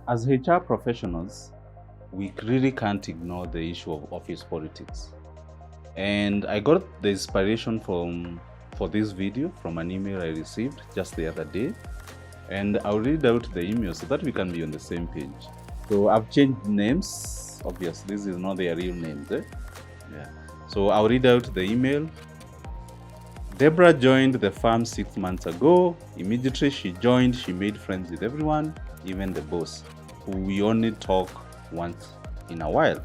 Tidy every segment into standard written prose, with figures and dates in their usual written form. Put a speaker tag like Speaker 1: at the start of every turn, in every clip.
Speaker 1: As HR professionals, we really can't ignore the issue of office politics. And I got the inspiration for this video from an email I received just the other day. And I'll read out the email so that we can be on the same page. So I've changed names. Obviously, this is not their real names. Yeah. So I'll read out the email. Deborah joined the firm 6 months ago. Immediately she joined, she made friends with everyone, even the boss, who we only talk once in a while.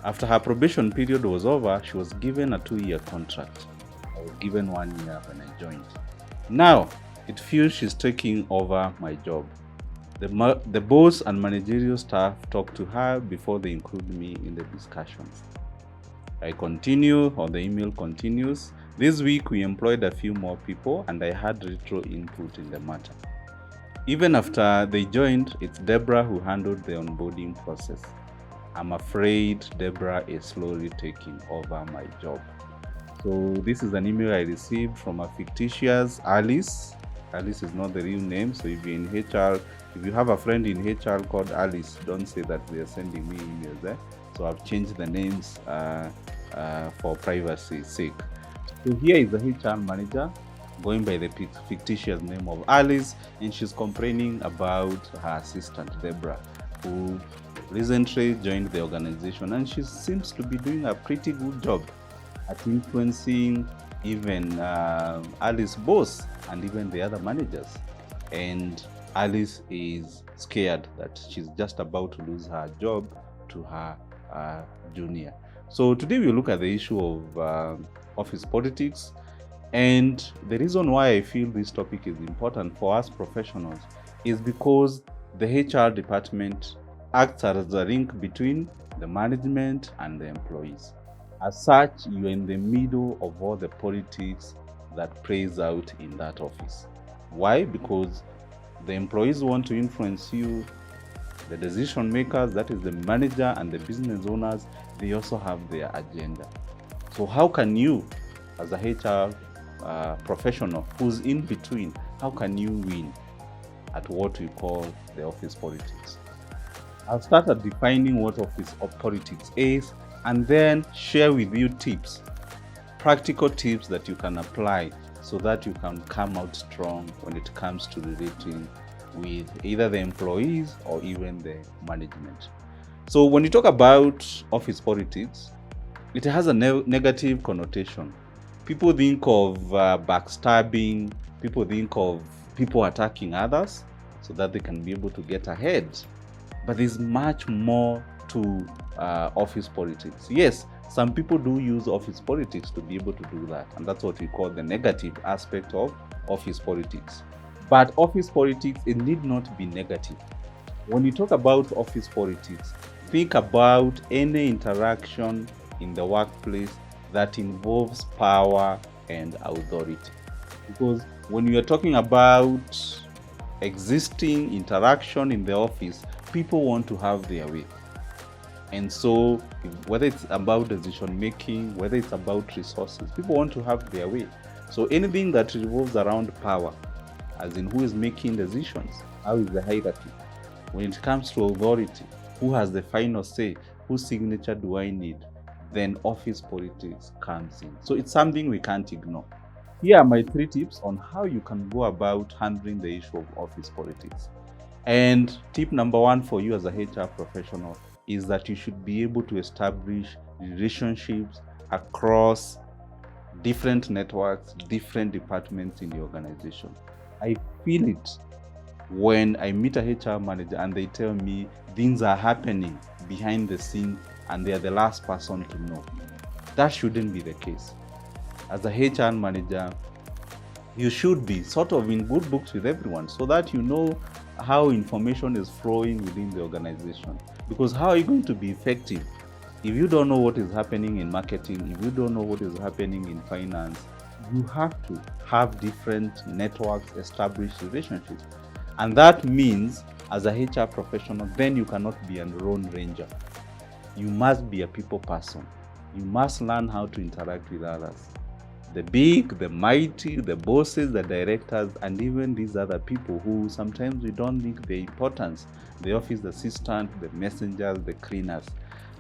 Speaker 1: After her probation period was over, she was given a 2-year contract. I was given 1 year when I joined. Now, it feels she's taking over my job. The boss and managerial staff talk to her before they include me in the discussions. I continue, or the email continues. This week we employed a few more people and I had retro input in the matter. Even after they joined, it's Deborah who handled the onboarding process. I'm afraid Deborah is slowly taking over my job. So this is an email I received from a fictitious Alice. Alice is not the real name, so if you're in HR, if you have a friend in HR called Alice, don't say that they're sending me emails. So I've changed the names for privacy's sake. So here is the HR manager going by the fictitious name of Alice, and she's complaining about her assistant Deborah, who recently joined the organization, and she seems to be doing a pretty good job at influencing even Alice's boss and even the other managers. And Alice is scared that she's just about to lose her job to her junior. So today we look at the issue of office politics, and the reason why I feel this topic is important for us professionals is because the HR department acts as a link between the management and the employees. As such, you're in the middle of all the politics that plays out in that office. Why? Because the employees want to influence you. The decision makers, that is the manager and the business owners, they also have their agenda. So how can you, as a HR professional who's in between, how can you win at what we call the office politics? I'll start at defining what office politics is, and then share with you tips, practical tips that you can apply so that you can come out strong when it comes to relating with either the employees or even the management. So when you talk about office politics, it has a negative connotation. People think of backstabbing, people think of people attacking others so that they can be able to get ahead. But there's much more to office politics. Yes, some people do use office politics to be able to do that, and that's what we call the negative aspect of office politics. But office politics, it need not be negative. When you talk about office politics, think about any interaction in the workplace that involves power and authority. Because when you are talking about existing interaction in the office, people want to have their way. And so whether it's about decision making, whether it's about resources, people want to have their way. So anything that revolves around power, as in who is making decisions, how is the hierarchy? When it comes to authority, who has the final say, whose signature do I need? Then office politics comes in. So it's something we can't ignore. Here are my 3 tips on how you can go about handling the issue of office politics. And tip number 1 for you as a HR professional is that you should be able to establish relationships across different networks, different departments in the organization. I feel it when I meet a HR manager and they tell me things are happening behind the scenes and they are the last person to know. That shouldn't be the case. As a HR manager, you should be sort of in good books with everyone so that you know how information is flowing within the organization. Because how are you going to be effective if you don't know what is happening in marketing, if you don't know what is happening in finance? You have to have different networks, established relationships. And that means as a HR professional, then you cannot be a lone ranger. You must be a people person. You must learn how to interact with others. The big, the mighty, the bosses, the directors, and even these other people who sometimes we don't think their importance, the office assistant, the messengers, the cleaners.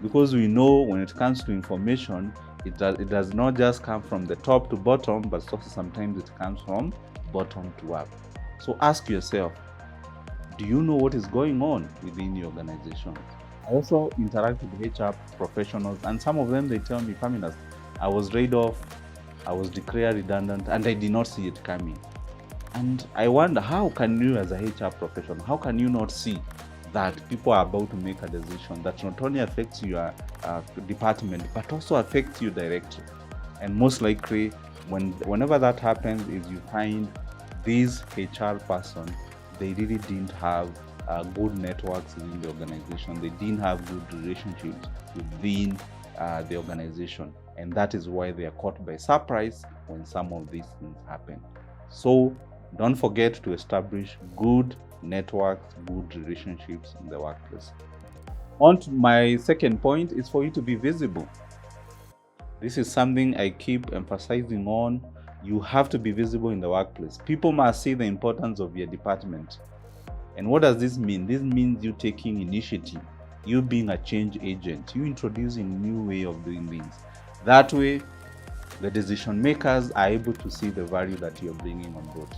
Speaker 1: Because we know when it comes to information, it does not just come from the top to bottom, but also sometimes it comes from bottom to up. So ask yourself, do you know what is going on within your organization? I also interact with HR professionals, and some of them, they tell me, Paminas, I was laid off, I was declared redundant, and I did not see it coming. And I wonder, how can you as a HR professional, how can you not see that people are about to make a decision that not only affects your department, but also affects you directly? And most likely, whenever that happens, is you find these HR person, they really didn't have good networks within the organization. They didn't have good relationships within the organization. And that is why they are caught by surprise when some of these things happen. So don't forget to establish good networks, good relationships in the workplace. On to my second point is for you to be visible. This is something I keep emphasizing on. You have to be visible in the workplace. People must see the importance of your department. And what does this mean? This means you taking initiative, you being a change agent, you introducing new way of doing things. That way, the decision makers are able to see the value that you're bringing on board.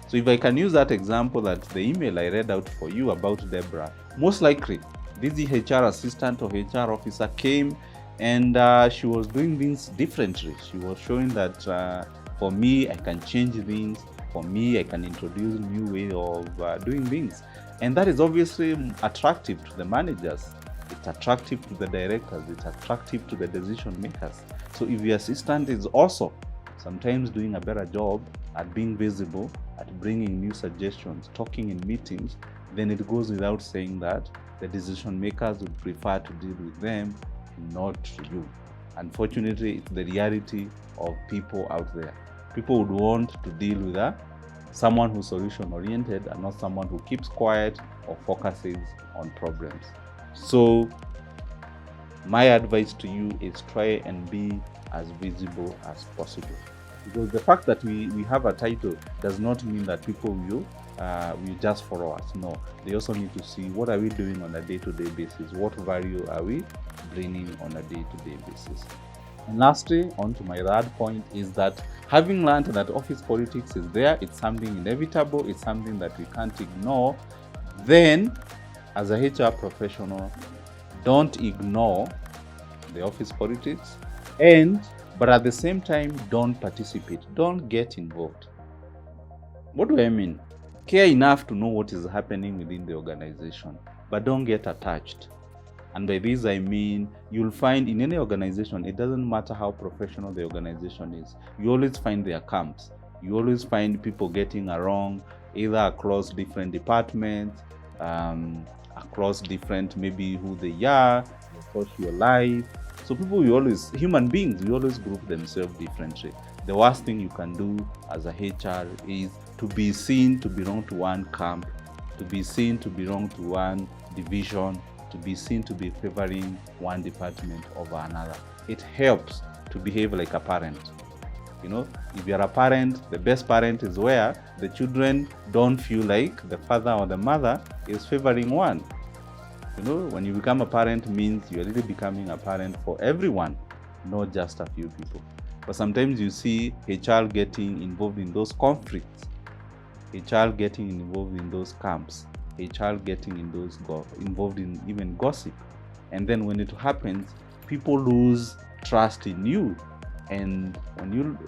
Speaker 1: So if I can use that example, that the email I read out for you about Deborah, most likely this HR assistant or HR officer came and she was doing things differently. She was showing that for me, I can change things. For me, I can introduce new way of doing things. And that is obviously attractive to the managers. It's attractive to the directors. It's attractive to the decision makers. So if your assistant is also sometimes doing a better job at being visible, at bringing new suggestions, talking in meetings, then it goes without saying that the decision makers would prefer to deal with them, not you. Unfortunately, it's the reality of people out there. People would want to deal with someone who's solution oriented and not someone who keeps quiet or focuses on problems. So my advice to you is try and be as visible as possible. Because the fact that we have a title does not mean that people will just follow us. No, they also need to see what are we doing on a day-to-day basis, what value are we bringing on a day-to-day basis. And lastly, on to my third point, is that having learned that office politics is there, it's something inevitable, it's something that we can't ignore, then as a HR professional, don't ignore the office politics, but at the same time, don't participate, don't get involved. What do I mean? Care enough to know what is happening within the organization, but don't get attached. And by this, I mean, you'll find in any organization, it doesn't matter how professional the organization is, you always find their camps. You always find people getting along, either across different departments, across different, maybe who they are, across your life. So people, human beings, we always group themselves differently. The worst thing you can do as a HR is to be seen to belong to one camp, to be seen to belong to one division, to be seen to be favoring one department over another. It helps to behave like a parent. You know, if you're a parent, the best parent is where the children don't feel like the father or the mother is favoring one. You know, when you become a parent, means you're really becoming a parent for everyone, not just a few people. But sometimes you see HR getting involved in those conflicts, HR getting involved in those camps, HR getting involved in even gossip. And then when it happens, people lose trust in you. And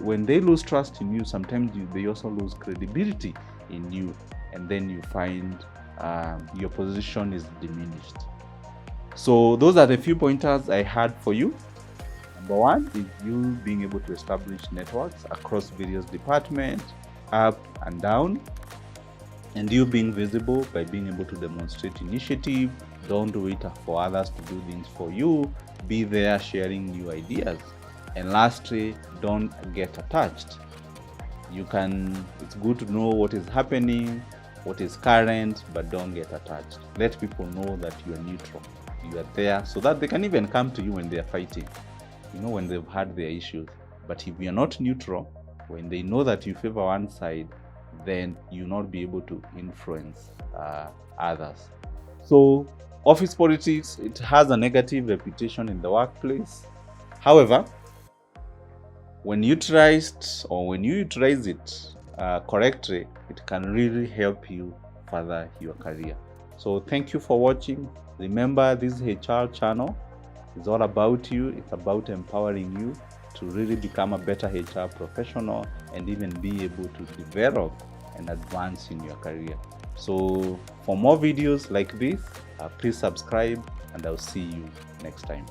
Speaker 1: when they lose trust in you, sometimes they also lose credibility in you. And then you find your position is diminished. So those are the few pointers I had for you. Number one is you being able to establish networks across various departments, up and down. And you being visible by being able to demonstrate initiative. Don't wait for others to do things for you. Be there sharing new ideas. And lastly, don't get attached. It's good to know what is happening, what is current, but don't get attached. Let people know that you are neutral. You are there so that they can even come to you when they are fighting, when they've had their issues. But if you are not neutral, when they know that you favor one side, then you'll not be able to influence others. So office politics, it has a negative reputation in the workplace. However, when utilized or when you utilize it correctly, it can really help you further your career. So thank you for watching. Remember, this HR channel is all about you. It's about empowering you to really become a better HR professional and even be able to develop and advance in your career. So for more videos like this, please subscribe, and I'll see you next time.